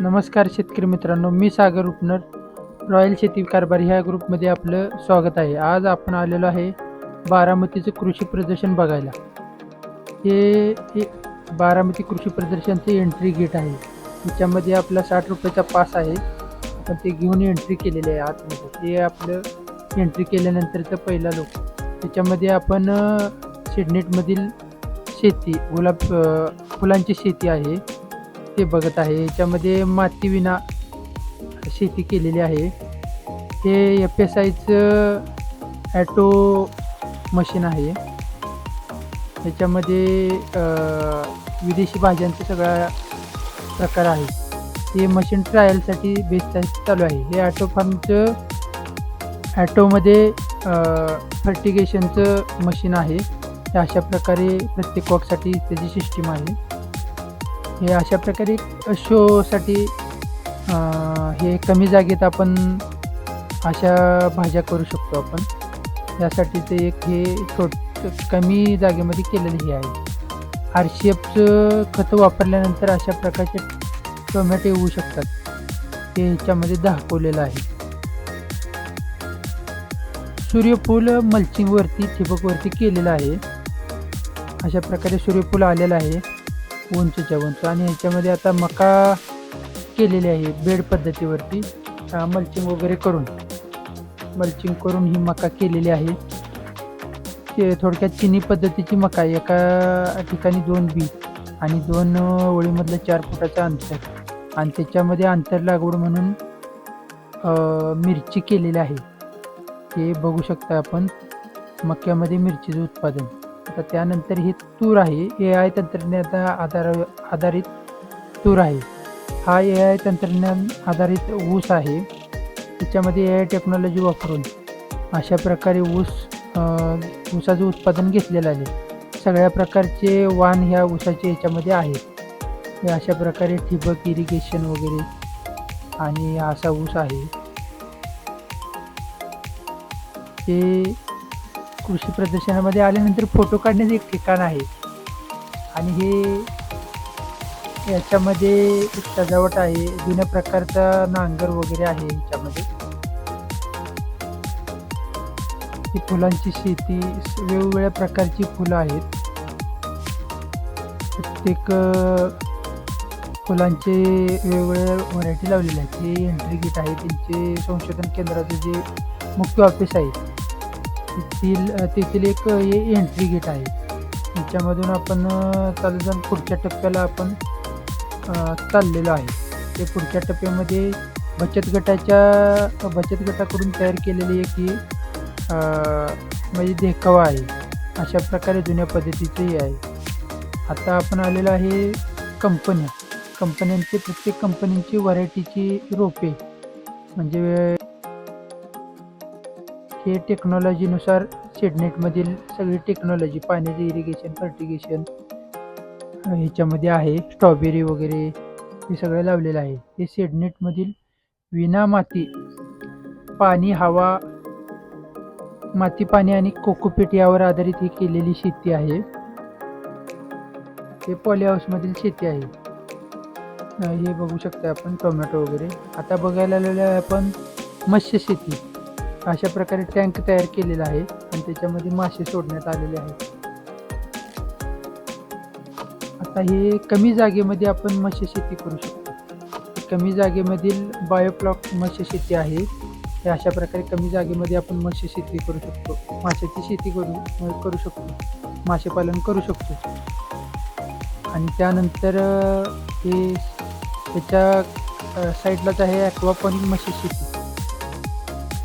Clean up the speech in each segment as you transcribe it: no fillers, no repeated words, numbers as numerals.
नमस्कार शेतकरी मित्रांनो, मी सागर उपनर रॉयल शेती कारभारी ह्या ग्रुपमध्ये आपलं स्वागत आहे. आज आपण आलेलो आहे बारामतीचं कृषी प्रदर्शन बघायला. हे बारामती कृषी प्रदर्शनचं एंट्री गेट आहे. त्याच्यामध्ये आपला 60 रुपयाचा पास आहे. आपण ते घेऊन एंट्री केलेली आहे आतमध्ये. हे आपलं एंट्री केल्यानंतरचं पहिला लोक. त्याच्यामध्ये आपण शेडनेटमधील शेती फुलांची शेती आहे ते बघत आहे. याच्यामध्ये माती विना शेती केलेली आहे. हे FSIचं ॲटो मशीन आहे. याच्यामध्ये विदेशी भाज्यांचा सगळा प्रकार आहे. हे मशीन ट्रायलसाठी बेस्ट चालू आहे. हे ॲटो फार्मचं ॲटोमध्ये फर्टिगेशनचं मशीन आहे. हे अशा प्रकारे प्रत्येक वॉकसाठी त्याची सिस्टीम आहे. हे अशा प्रकारे शोसाठी हे कमी जागेत आपण अशा भाज्या करू शकतो आपण. यासाठी ते एक हे कमी जागेमध्ये केलेलं हे आहे. RCFचं खतं वापरल्यानंतर अशा प्रकारचे टोमॅटो येऊ शकतात. हे ह्याच्यामध्ये दाखवलेलं आहे. सूर्यफूल मल्चिंगवरती ठिबकवरती केलेलं आहे. अशा प्रकारे सूर्यफूल आलेलं आहे उंचच्या उंच. आणि ह्याच्यामध्ये आता मका केलेली आहे बेड पद्धतीवरती. मल्चिंग वगैरे करून ही मका केलेली आहे. ते थोडक्यात चिनी पद्धतीची मका आहे. एका ठिकाणी 2 बी आणि 2 ओळीमधलं 4 फुटाचं अंतर. आणि त्याच्यामध्ये आंतर लागवड म्हणून मिरची केलेली आहे. हे बघू शकता आपण मक्यामध्ये मिरचीचं उत्पादन. आता त्यानंतर हे तूर आहे. AI तंत्रज्ञाना आधारित तूर आहे. हा AI तंत्रज्ञान आधारित ऊस आहे. त्याच्यामध्ये AI टेक्नॉलॉजी वापरून अशा प्रकारे ऊसाचं उत्पादन घेतलेलं आहे. सगळ्या प्रकारचे वाण ह्या ऊसाचे याच्यामध्ये आहेत. हे अशा प्रकारे ठिबक इरिगेशन वगैरे आणि असा ऊस आहे. हे कृषी प्रदर्शनामध्ये आल्यानंतर फोटो काढण्याचं एक ठिकाण आहे. आणि हे याच्यामध्ये एक सजावट आहे. जुन्या प्रकारचा नांगर वगैरे आहे ह्याच्यामध्ये. ही फुलांची शेती, वेगवेगळ्या प्रकारची फुलं आहेत. प्रत्येक फुलांचे वेगवेगळ्या व्हरायटी लावलेल्या आहेत. हे एंट्री गेट आहे. त्यांचे संशोधन केंद्राचं जे मुख्य ऑफिस आहे तेथील एक हे एंट्री गेट आहे. याच्यामधून आपण चालू जाऊन पुढच्या टप्प्याला आपण चाललेलो आहे. ते पुढच्या टप्प्यामध्ये बचत गटाकडून तयार केलेली एक ही म्हणजे देखावा आहे. अशा प्रकारे जुन्या पद्धतीचे हे आहे. आता आपण आलेलो आहे कंपन्यांचे प्रत्येक कंपनीची व्हरायटीची रोपे म्हणजे हे टेक्नॉलॉजीनुसार शेडनेटमधील सगळी टेक्नॉलॉजी पाण्याचे इरिगेशन फर्टिगेशन ह्याच्यामध्ये आहे. स्ट्रॉबेरी वगैरे हे सगळं लावलेलं आहे. हे शेडनेटमधील विना माती पाणी आणि कोकोपीट यावर आधारित ही केलेली शेती आहे. हे पॉली हाऊसमधील शेती आहे. हे बघू शकता आपण टोमॅटो वगैरे. आता बघायला आलेलं आहे आपण मत्स्य शेती. अशा प्रकारे टँक तयार केलेला आहे आणि त्याच्यामध्ये मासे सोडण्यात आलेले आहेत. आता हे कमी जागेमध्ये आपण मत्स्य शेती करू शकतो. कमी जागेमधील बायोफ्लॉक मत्स्य शेती आहे. हे अशा प्रकारे कमी जागेमध्ये आपण मत्स्य शेती करू शकतो. माशाची शेती करू शकतो. मासेपालन करू शकतो. आणि त्यानंतर हे त्याच्या साईडलाच आहे ॲक्वापॉनिक मत्स्य शेती.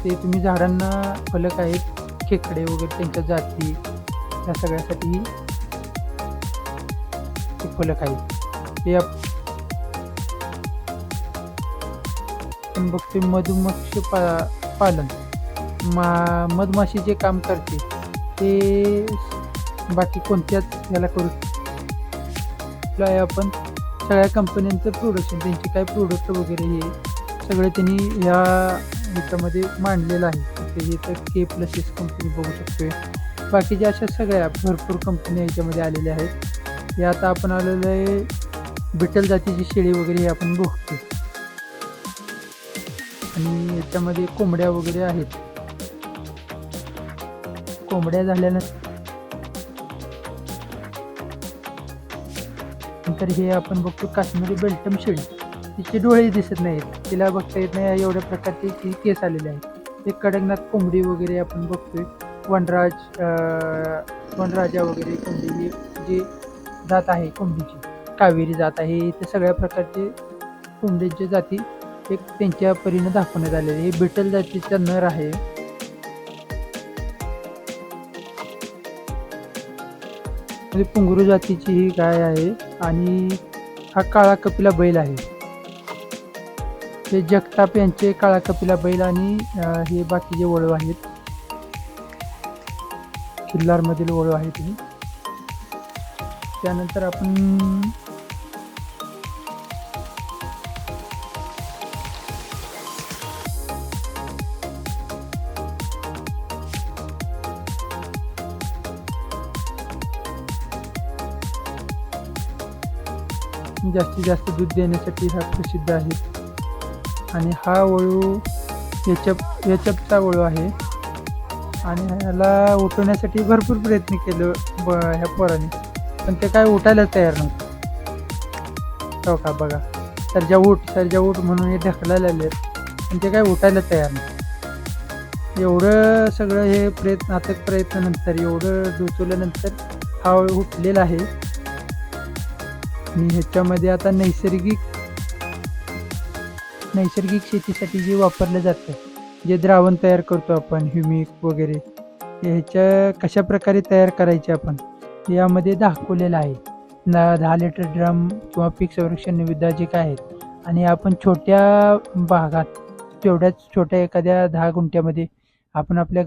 ते तुम्ही झाडांना फलक आहेत खेकडे वगैरे त्यांच्या जाती या सगळ्यासाठी ते फलक आहेत. ते आपण बघतोय मधुमक्षी पालन. मधमाशी जे काम करते ते बाकी कोणत्याच याला करू आहे. आपण सगळ्या कंपन्यांचं प्रोडक्शन त्यांचे काय प्रोडक्ट वगैरे हे सगळे त्यांनी ह्या ह्याच्यामध्ये मांडलेलं आहे. हे तर K+S कंपनी बघू शकतोय. बाकीच्या अशा सगळ्या भरपूर कंपन्या याच्यामध्ये आलेल्या आहेत. हे आता आपण आलेलं आहे बिटल जातीची शेळी वगैरे हे आपण बघतो. आणि याच्यामध्ये कोंबड्या वगैरे आहेत. कोंबड्या झाल्यानंतर हे आपण बघतो काश्मीरी बेल्टम शेळी. तिचे डोळे दिसत नाहीत, तिला बघता येत नाही, एवढ्या प्रकारचे ती केस आलेले आहेत. ते कडकनाथ कोंबडी वगैरे आपण बघतोय. वनराजा वगैरे कोंबडी, ही जी जात आहे कोंबडीची, कावेरी जात आहे. इथे सगळ्या प्रकारचे कोंबडीच्या जाती एक त्यांच्या परीने दाखवण्यात आलेले. हे बिटल जातीचा नर आहे. पुंगरू जातीची ही गाय आहे. आणि हा काळा कपिला बैल आहे. हे जगताप यांचे काळा कपिला बैल. आणि हे बाकीचे वळू आहेत, किल्लारमधील वळू आहेत हे. त्यानंतर आपण जास्तीत जास्त दूध देण्यासाठी हा प्रसिद्ध आहे. आणि हा वळू एचपचा वळू आहे. आणि ह्याला उठवण्यासाठी भरपूर प्रयत्न केलं ह्या पोराने, पण ते काय उठायलाच तयार नव्हतं. हो का, बघा, सरजा उठ म्हणून हे ढकलायला आले, पण ते काय उठायला तयार नाही. एवढं सगळं हे प्रयत्न नंतर, एवढं डोचवल्यानंतर हा वळू उठलेला आहे. आणि ह्याच्यामध्ये आता नैसर्गिक शेतीसाठी जे वापरलं जातं, जे द्रावण तयार करतो आपण, ह्युमिक वगैरे, ह्याच्या कशा प्रकारे तयार करायचे आपण यामध्ये दाखवलेलं आहे. 10 लिटर ड्रम किंवा पीक संरक्षण निविदा जे काय आहेत. आणि आपण छोट्या भागात, तेवढ्याच छोट्या एखाद्या 10 गुंठ्यामध्ये आपण आपल्या